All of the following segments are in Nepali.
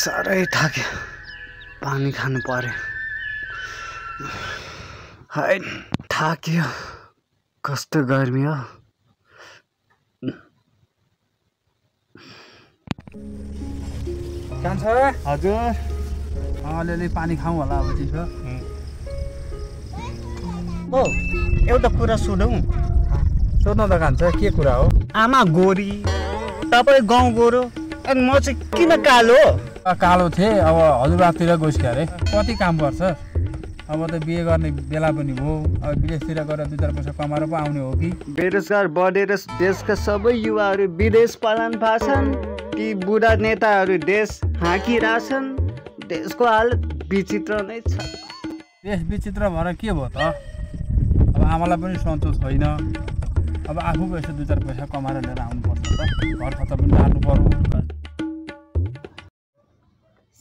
साह्रै थाक्यो पानी खानु पर्यो हाय थाक्यो कस्तो गर्मी हो कान्छा हजुर अलिअलि पानी खाउँ होला अब चिसो ओ एउटा कुरा सोधौँ सोध्न त कान्छा के कुरा हो आमा गोरी तपाईँ गाउँ गोरो अनि म चाहिँ किन कालो कालो थिएँ अब हजुरबातिर गइसक्यो अरे कति काम गर्छ अब त बिहे गर्ने बेला पनि हो अब विदेशतिर गएर 2-4 पैसा कमाएर पो आउने हो कि बेरोजगार बढेर देशका सबै युवाहरू विदेश पलायन भएछन् ती बुढा नेताहरू देश हाँकिरहेछन् देशको हालत विचित्र नै छ देश विचित्र भएर के भयो त अब आमालाई पनि सन्तोष छैन अब आफू यसो 2-4 पैसा कमाएर लिएर आउनुपर्छ त घर खर्च पनि टार्नु पर्यो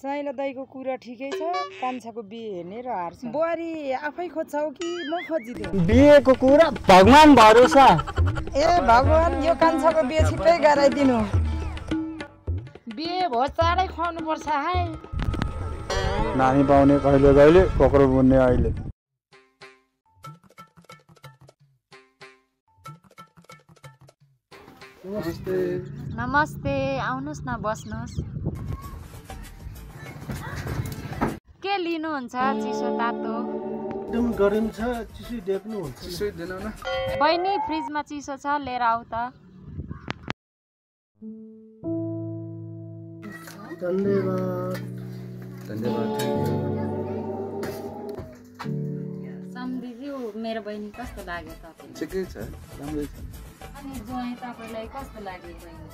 साइला दाइको कुरा ठिकै छ कान्छाको बिहे हेर्ने र हार्छ बुहारी आफै खोज्छौ कि म खोजिदिउ बिहेको कुरा भगवान भरोसा ए भगवान यो कान्छाको बिहे छिट्टै गराइदिनु बिहे भयो चाँडै खुवाउनु पर्छ है नानी पाउने कहिले कहिले कोक्रो बुन्ने अहिले नमस्ते नमस्ते आउनुस् न बस्नुस् के लिनुहुन्छ चिसो तातो एकदम गरम छ चिसो देख्नु हुन्छ चिसो दिन न बहिनी फ्रिजमा चिसो छ लिएर आऊ त धन्यवाद सम्धिज्यू मेरो बहिनी कस्तो लाग्यो तपाईँ ठिकै छ राम्रै छ अनि ज्वाइँ तपाईँलाई कस्तो लाग्यो बहिनी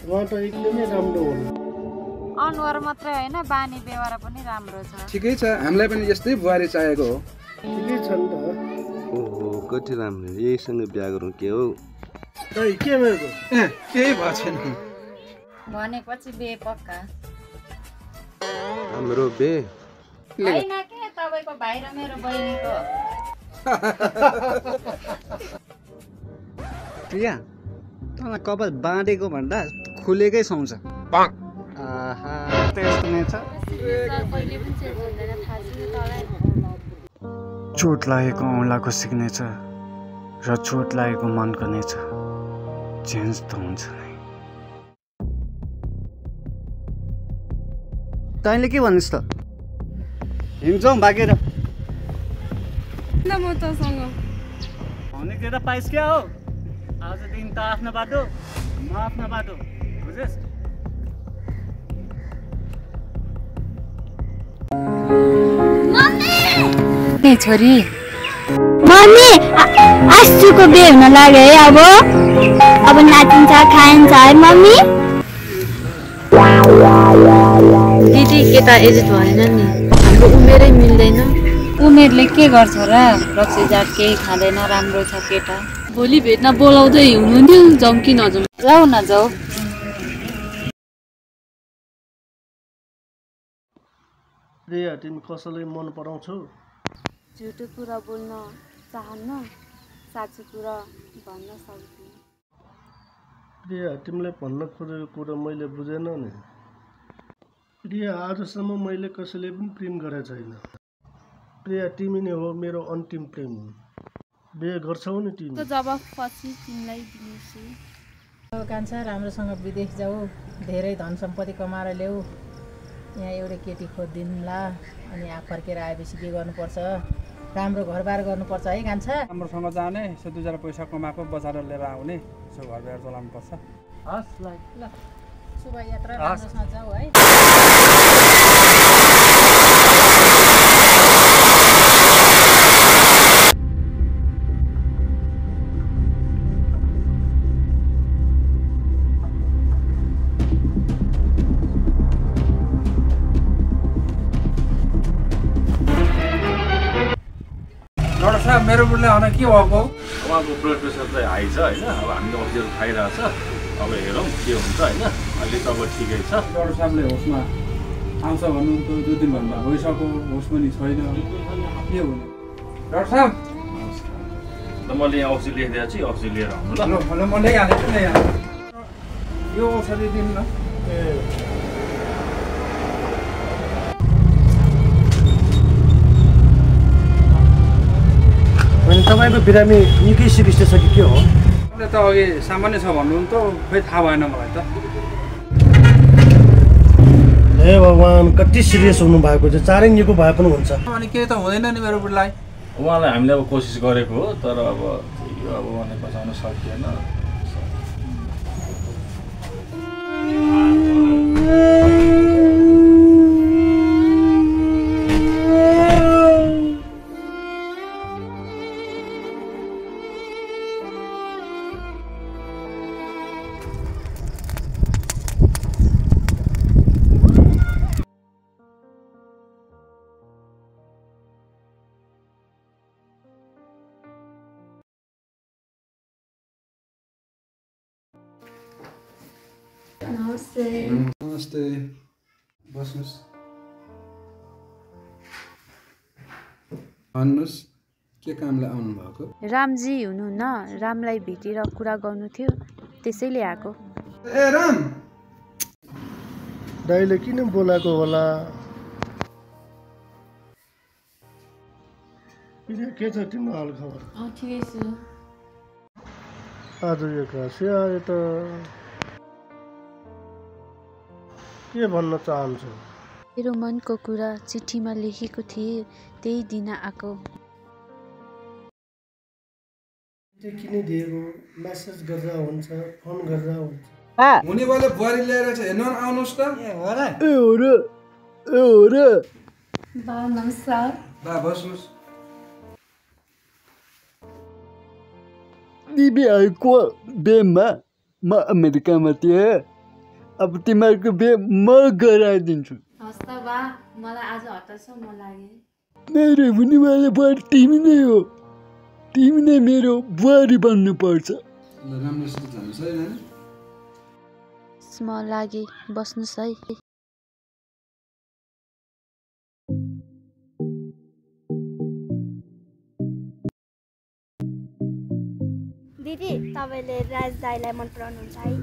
उहाँ त एकदमै राम्रो हो अनुहार मात्रै होइन बानी व्यवहार पनि राम्रो छ ठिकै छ हामीलाई पनि यस्तै बुहारी चाहिएको हो ठिकै छ नि त ओहो कति राम्रो यहीसँग बिहा गरौँ के हो दाइ के भएको केही भएको छैन भनेपछि बे पक्का हाम्रो बे होइन के तपाईँको भाइ र मेरो बहिनीको प्रिया तँलाई कपाल बाँधेको भन्दा खुलेकै सुहाउँछ आहा त्यस्तो नै छ चोट लागेको औँलाको सिग्नेचर र चोट लागेको मनको नेचर चेन्ज त हुन्छ नै तैँले के भनिस् त हिँड्छौँ भागेर म तसँग भनेको त पाइस् क्या हो आजदेखि त आफ्नो बाटो म आफ्नो बाटो बुझेस् ए छोरी मम्मी आस्टुको बिहे हुन लाग्यो है अब नाचिन्छ खाइन्छ है मम्मी दिदी केटा एज भएन नि हाम्रो उमेरै मिल्दैन उमेरले के गर्छ र रक्सी जात केही खाँदैन राम्रो छ केटा भोलि भेट्न बोलाउँदै हुनु नि जाउँ कि नजाउँ जाऊ न जाऊ प्रिया तिमी कसैलाई मन पराउँछौ झुटो कुरा बोल्न चाहन्न साँचो कुरा भन्न सक्दिनँ प्रिया तिमीलाई भन्न खोजेको कुरा मैले बुझेन नि प्रिया आजसम्म मैले कसैले पनि प्रेम गरेको छैन प्रिया तिमी नै हो मेरो अन्तिम प्रेम बिहे गर्छौ नि तिमी जब पछि तिमीलाई दिन्छु कान्छा राम्रोसँग विदेश जाऊ धेरै धन सम्पत्ति कमाएर ल्याऊ यहाँ एउटै केटी खोजिदिउँला अनि फर्केर आएपछि के गर्नुपर्छ राम्रो घरबार गर्नुपर्छ है कान्छा राम्रोसँग जाने यसो 2-4 पैसा कमाएको बजार लिएर आउने यसो घरबार चलाउनु पर्छ हस् ल शुभ यात्रा राम्रोसँग जाऊ है डाक्टर साहब मेरो बुढले भने के भएको उहाँको ब्लड प्रेसर चाहिँ हाई छ होइन अब हामीले अक्सिजन खाइरहेको छ अब हेरौँ के हुन्छ होइन अहिले त अब ठिकै छ डाक्टर साहबले होसमा आउँछ भन्नुहुन्थ्यो 2 दिन भन्दा भइसक्यो होस पनि छैन के हुने डाक्टर साहब त मैले यहाँ औषधि लेखिदिएको छु औषधि लिएर आउनु ल ल म ल्याइहालेँ नि यहाँ यो औषधि दिनु न अनि तपाईँको बिरामी निकै सिरियस छ कि के हो? त अघि सामान्य छ भन्नु त खोइ थाहा भएन मलाई त। हे भगवान्, कति सिरियस हुनु भएको छ, चारै निको भए पनि हुन्छ। अनि केही त हुँदैन नि मेरो बुढीलाई। उहाँलाई हामीले अब कोसिस गरेको हो, तर अब यो अब उहाँले बचाउन सकिएन। नमस्ते, बस्नुहोस्। भन्नुहोस्, के कामले आउनु भएको? रामजी हुनुहुन्न? रामलाई भेटेर कुरा गर्नु थियो, त्यसैले आएको। ए राम, दाइले किन बोलाएको होला? के छ तिम्रो हालखबर? ठिकै छु। आज एक्कासी आयो त, के भन्न चाहन्छु? मेरो मनको कुरा चिठीमा लेखेको थिएँ, त्यही दिन आएको। किन दिएको? मेसेज गर्दा हुन्छ, फोन गर्दा हुन्छ। हुने बेला बुहारी ल्याएर चाहिँ हेर्न आउनुहोस् त। ए हो र बा नमस्कार। बा बस्नुहोस्। तिमी आएको बेमा म अमेरिकामा थिएँ, अब तिमीहरूको बे म गराइदिन्छु। हस् त बा, मलाई आज हतार छ, म लागेँ। मेरो हुनेवाला बुहारी तिमी नै हो, तिमी नै मेरो बुहारी बन्नुपर्छ। राम्रोसित जानुहोस् है नानी। म लागे, बस्नुहोस् है। दिदी, तपाईँले राज दाइलाई मन पराउनुहुन्छ है?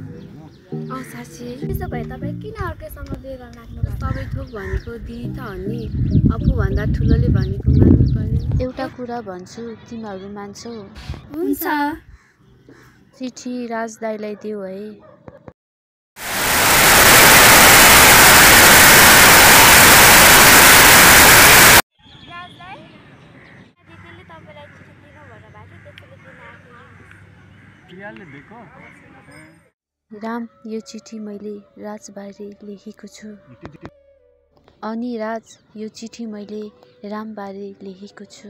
साँच्ची? त्यसो भए तपाईँ किन अर्कैसँग बिहे गर्न लाग्नुभयो? सबै थोक भनेको दिदी त हो नि, आफूभन्दा ठुलोले भनेको मान्नु पर्यो। एउटा कुरा भन्छु, तिमीहरू मान्छौ? हुन्छ। चिठी राज दाइलाई देऊ है। राम, यो चिठी मैले राजबारे लेखेको छु। अनि राज, यो चिठी मैले रामबारे लेखेको छु,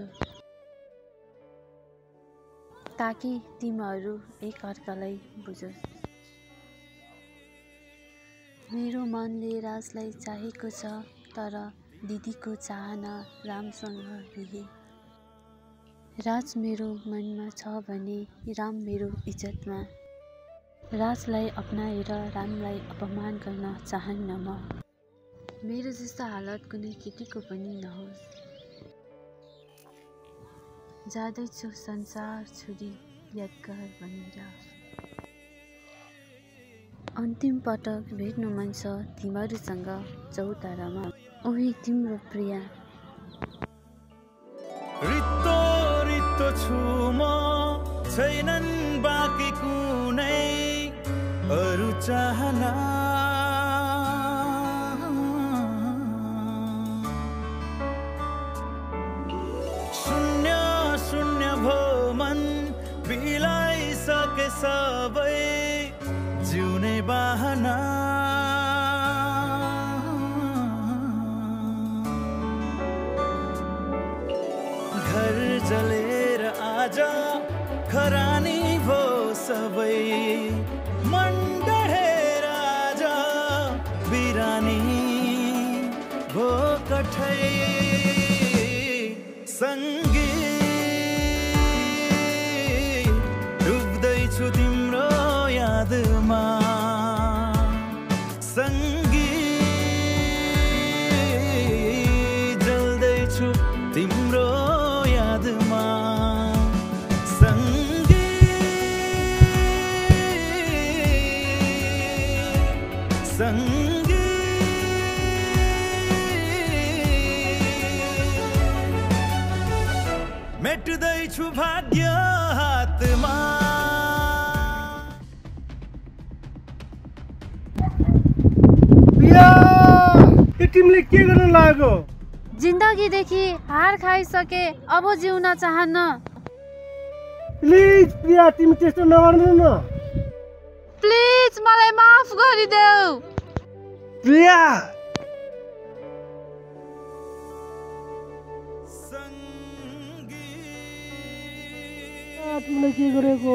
ताकि तिमीहरू एकअर्कालाई बुझोस्। मेरो मनले राजलाई चाहेको छ, तर दिदीको चाहना रामसँग लिए। राज मेरो मनमा छ भने राम मेरो इज्जतमा। राजलाई अपनाएर रामलाई अपमान गर्न चाहन्न म। मेरो जस्तो हालत कुनै केटीको पनि नहोस्। जाँदैछु संसार छोडी यादगार बनेर। अन्तिम पटक भेट्नु मन छ तिमीहरूसँग चौतारामा। ओही तिम्रो प्रिया। रित्तो रित्तो छु म, छैनन् बाँकी कुनै अरू चाहना। शून्य शून्य भो मन, बिलाइसके सबै जिउने बहाना। घर जलेर आज खरानी भो सबै, मन डढेर आज बिरानी भो कठै। सँगै डुब्दैछु तिम्रो यादमा, सँगै जल्दैछु तिम्रो यादमा, सँगै सँगै। छु भाग्य हातमा प्रिया यो तिमीले के गर्न लाग्यो जिन्दगीदेखि हार खाइसके अब जिउन चाहन्न प्लिज प्रिया तिमी त्यस्तो नगर्नु न प्लिज मलाई माफ गरिदेऊ प्रिया तिमीले के गरेको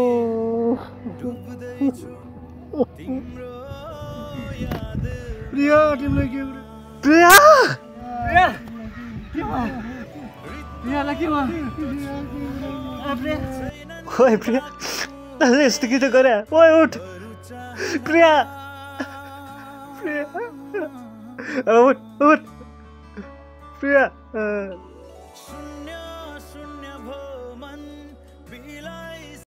प्रिया तिमीले के गरे प्रिया प्रियालाई के भयो ओए प्रिया तैँले यस्तो किन गरे ओए उठ प्रिया प्रिया उठ प्रिया